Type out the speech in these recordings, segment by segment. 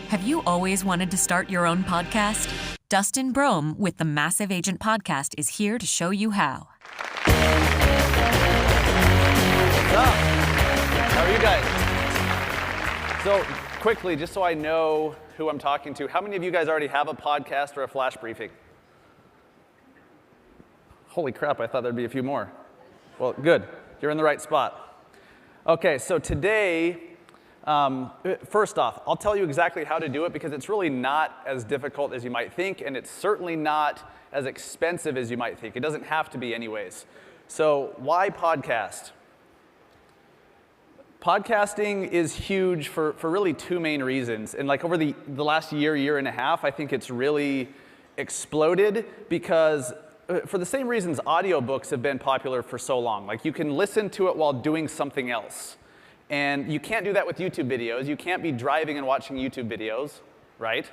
Have you always wanted to start your own podcast? Dustin Brohm with the Massive Agent Podcast is here to show you how. What's up? How are you guys? So quickly, just so I know who I'm talking to, how many of you guys already have a podcast or a flash briefing? Holy crap, I thought there'd be a few more. Well, good. You're in the right spot. Okay, so today, first off, I'll tell you exactly how to do it because it's really not as difficult as you might think, and it's certainly not as expensive as you might think. It doesn't have to be anyways. So why podcast? Podcasting is huge for really two main reasons. And like over the last year and a half, I think it's really exploded because for the same reasons audiobooks have been popular for so long. Like you can listen to it while doing something else. And you can't do that with YouTube videos. You can't be driving and watching YouTube videos, right?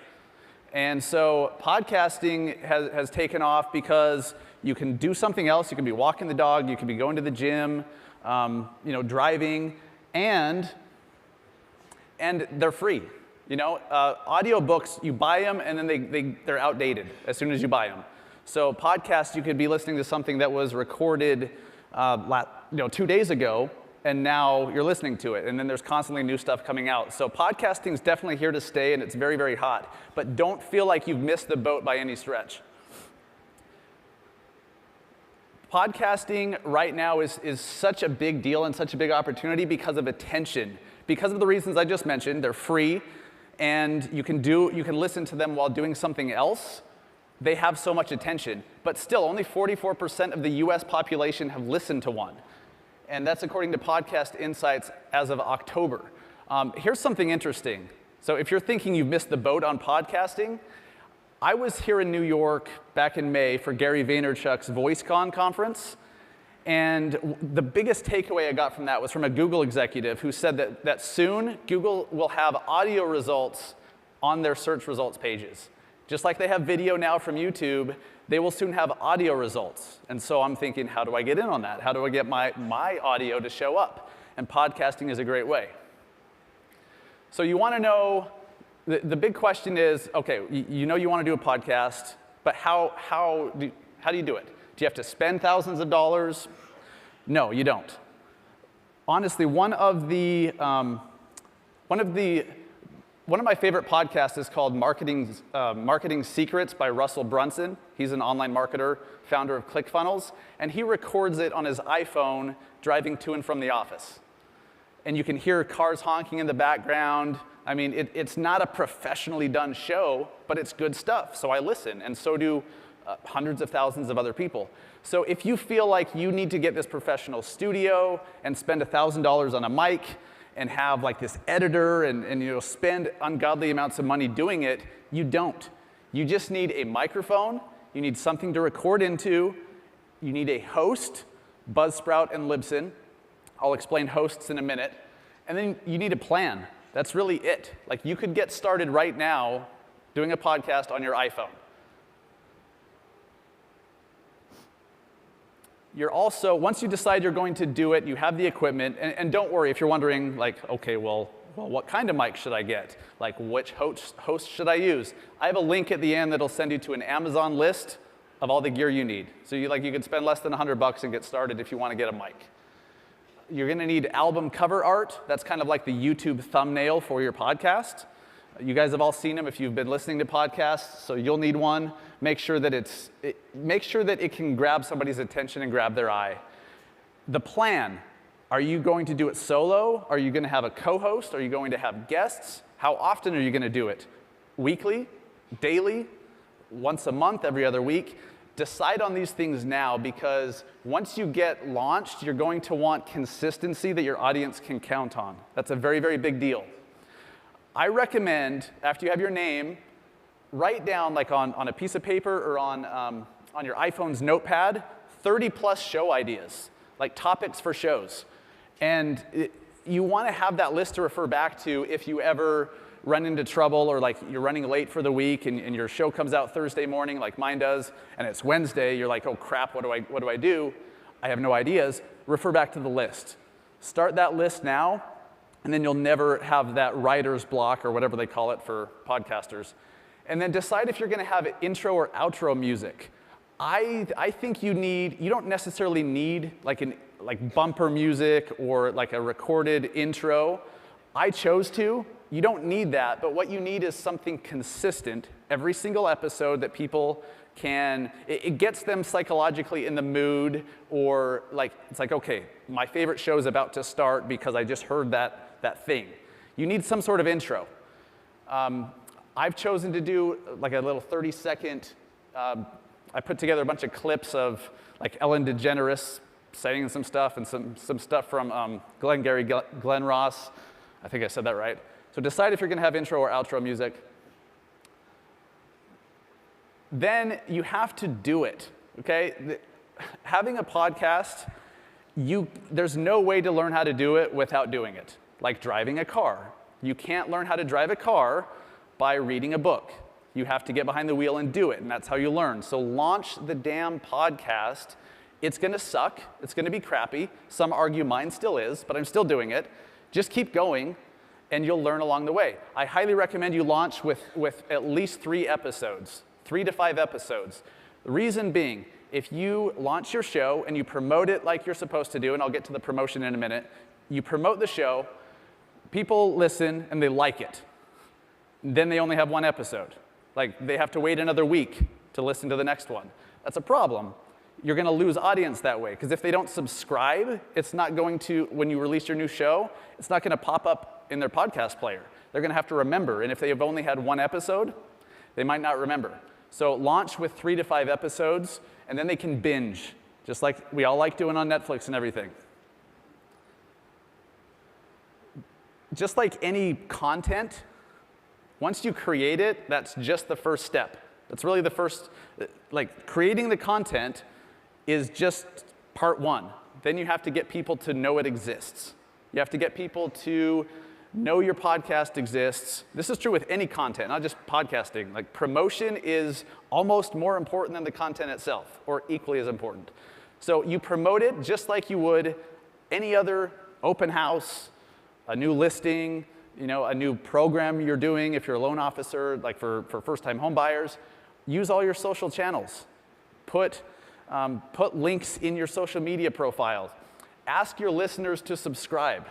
And so podcasting has taken off because you can do something else. You can be walking the dog. You can be going to the gym, driving, and they're free. Audiobooks, you buy them and then they're outdated as soon as you buy them. So podcasts, you could be listening to something that was recorded 2 days ago, and now you're listening to it, and then there's constantly new stuff coming out. So podcasting is definitely here to stay, and it's very, very hot. But don't feel like you've missed the boat by any stretch. Podcasting right now is such a big deal and such a big opportunity because of attention. Because of the reasons I just mentioned, they're free, and you can listen to them while doing something else. They have so much attention. But still, only 44% of the US population have listened to one. And that's according to Podcast Insights as of October. Here's something interesting. So if you're thinking you've missed the boat on podcasting, I was here in New York back in May for Gary Vaynerchuk's VoiceCon conference. And the biggest takeaway I got from that was from a Google executive who said that soon Google will have audio results on their search results pages. Just like they have video now from YouTube, they will soon have audio results. And so I'm thinking, how do I get in on that? How do I get my audio to show up? And podcasting is a great way. So you want to know, the big question is, okay, you want to do a podcast, but how do you do it? Do you have to spend thousands of dollars? No, you don't. Honestly, one of my favorite podcasts is called Marketing Secrets by Russell Brunson. He's an online marketer, founder of ClickFunnels, and he records it on his iPhone driving to and from the office. And you can hear cars honking in the background. I mean, it's not a professionally done show, but it's good stuff. So I listen, and so do hundreds of thousands of other people. So if you feel like you need to get this professional studio and spend $1,000 on a mic, and have like this editor and spend ungodly amounts of money doing it, you don't. You just need a microphone, you need something to record into, you need a host, Buzzsprout and Libsyn. I'll explain hosts in a minute. And then you need a plan. That's really it. Like you could get started right now doing a podcast on your iPhone. You're also, once you decide you're going to do it, you have the equipment, and don't worry if you're wondering, like, okay, well, what kind of mic should I get? Like, which host should I use? I have a link at the end that'll send you to an Amazon list of all the gear you need. So you could spend less than $100 and get started if you want to get a mic. You're going to need album cover art. That's kind of like the YouTube thumbnail for your podcast. You guys have all seen them if you've been listening to podcasts, so you'll need one. Make sure that it can grab somebody's attention and grab their eye. The plan, are you going to do it solo? Are you going to have a co-host? Are you going to have guests? How often are you going to do it? Weekly? Daily? Once a month? Every other week? Decide on these things now because once you get launched, you're going to want consistency that your audience can count on. That's a very, very big deal. I recommend, after you have your name, write down like on a piece of paper or on your iPhone's notepad, 30+ show ideas, like topics for shows. And you want to have that list to refer back to if you ever run into trouble or like you're running late for the week and your show comes out Thursday morning like mine does, and it's Wednesday, you're like, oh crap, what do I do? I have no ideas. Refer back to the list. Start that list now. and then you'll never have that writer's block or whatever they call it for podcasters. And then decide if you're going to have intro or outro music. I think you don't necessarily need like bumper music or like a recorded intro. I chose to. You don't need that, but what you need is something consistent every single episode that people can, it gets them psychologically in the mood, or like, it's like, okay, my favorite show is about to start because I just heard that thing. You need some sort of intro. I've chosen to do like a little 30-second, I put together a bunch of clips of like Ellen DeGeneres saying some stuff, and some stuff from Glenn Ross. I think I said that right. So decide if you're going to have intro or outro music. Then you have to do it, okay? Having a podcast, there's no way to learn how to do it without doing it. Like driving a car. You can't learn how to drive a car by reading a book. You have to get behind the wheel and do it, and that's how you learn. So launch the damn podcast. It's going to suck. It's going to be crappy. Some argue mine still is, but I'm still doing it. Just keep going, and you'll learn along the way. I highly recommend you launch with at least 3 episodes, 3 to 5 episodes. The reason being, if you launch your show and you promote it like you're supposed to do, and I'll get to the promotion in a minute, you promote the show, people listen, and they like it. Then they only have 1 episode. Like, they have to wait another week to listen to the next one. That's a problem. You're going to lose audience that way, because if they don't subscribe, it's not going to, when you release your new show, it's not going to pop up in their podcast player. They're going to have to remember, and if they have only had 1 episode, they might not remember. So launch with 3 to 5 episodes, and then they can binge, just like we all like doing on Netflix and everything. Just like any content, once you create it, that's just the first step. That's really the first, like creating the content is just part 1. Then you have to get people to know it exists. You have to get people to know your podcast exists. This is true with any content, not just podcasting. Like promotion is almost more important than the content itself, or equally as important. So you promote it just like you would any other open house, a new listing, a new program you're doing if you're a loan officer, like for first-time home buyers. Use all your social channels. Put links in your social media profiles. Ask your listeners to subscribe.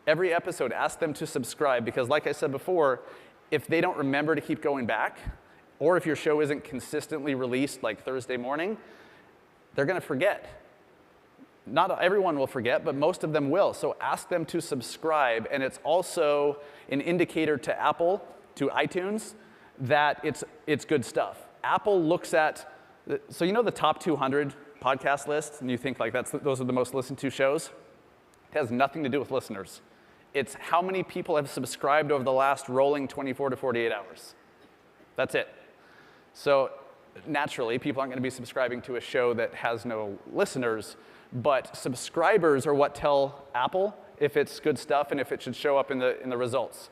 Every episode, ask them to subscribe, because like I said before, if they don't remember to keep going back, or if your show isn't consistently released like Thursday morning, they're going to forget. Not everyone will forget, but most of them will. So ask them to subscribe, and it's also an indicator to Apple, to iTunes, that it's good stuff. Apple looks at, so the top 200 podcast lists, and you think like those are the most listened to shows? It has nothing to do with listeners. It's how many people have subscribed over the last rolling 24 to 48 hours. That's it. So naturally, people aren't going to be subscribing to a show that has no listeners, but subscribers are what tell Apple if it's good stuff and if it should show up in the results.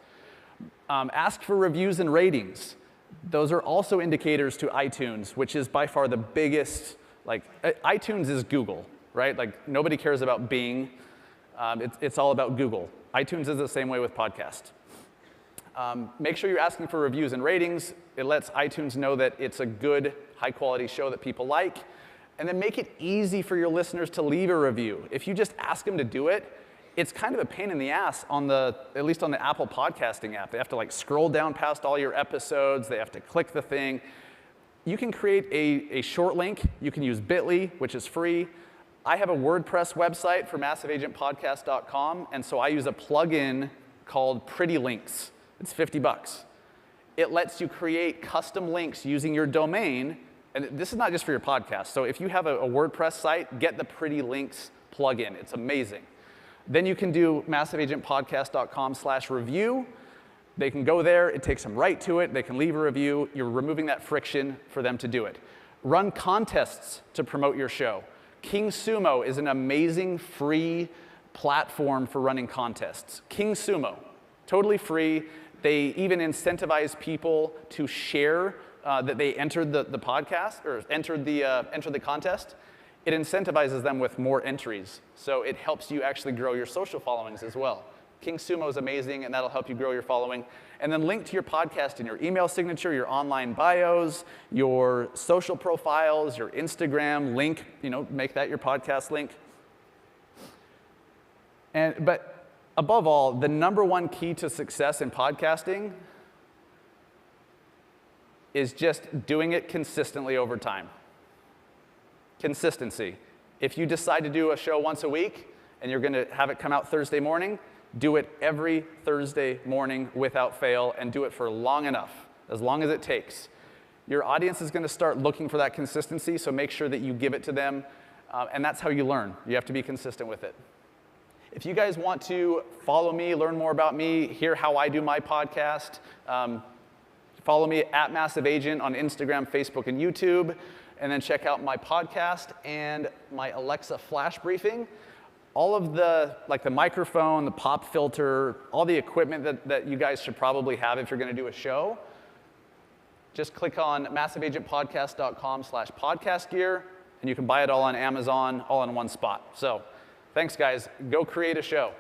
Ask for reviews and ratings. Those are also indicators to iTunes, which is by far the biggest, iTunes is Google, right? Like nobody cares about Bing. It's all about Google. iTunes is the same way with podcasts. Make sure you're asking for reviews and ratings. It lets iTunes know that it's a good, high-quality show that people like. And then make it easy for your listeners to leave a review. If you just ask them to do it, it's kind of a pain in the ass at least on the Apple podcasting app. They have to scroll down past all your episodes. They have to click the thing. You can create a short link. You can use Bitly, which is free. I have a WordPress website for massiveagentpodcast.com, and so I use a plugin called Pretty Links. It's $50. It lets you create custom links using your domain, and this is not just for your podcast. So if you have a WordPress site, get the Pretty Links plugin. It's amazing. Then you can do massiveagentpodcast.com/review. They can go there. It takes them right to it. They can leave a review. You're removing that friction for them to do it. Run contests to promote your show. King Sumo is an amazing free platform for running contests. King Sumo, totally free. They even incentivize people to share that they entered the podcast or entered the contest. It incentivizes them with more entries, so it helps you actually grow your social followings as well. King Sumo is amazing, and that'll help you grow your following. And then link to your podcast in your email signature, your online bios, your social profiles, your Instagram link, make that your podcast link. But above all, the number one key to success in podcasting is just doing it consistently over time. Consistency. If you decide to do a show once a week and you're going to have it come out Thursday morning, do it every Thursday morning without fail, and do it for long enough, as long as it takes. Your audience is going to start looking for that consistency, so make sure that you give it to them, and that's how you learn. You have to be consistent with it. If you guys want to follow me, learn more about me, hear how I do my podcast, follow me at Massive Agent on Instagram, Facebook, and YouTube, and then check out my podcast and my Alexa flash briefing. All of the microphone, the pop filter, all the equipment that you guys should probably have if you're going to do a show, just click on massiveagentpodcast.com/podcast gear, and you can buy it all on Amazon, all in one spot. So thanks, guys. Go create a show.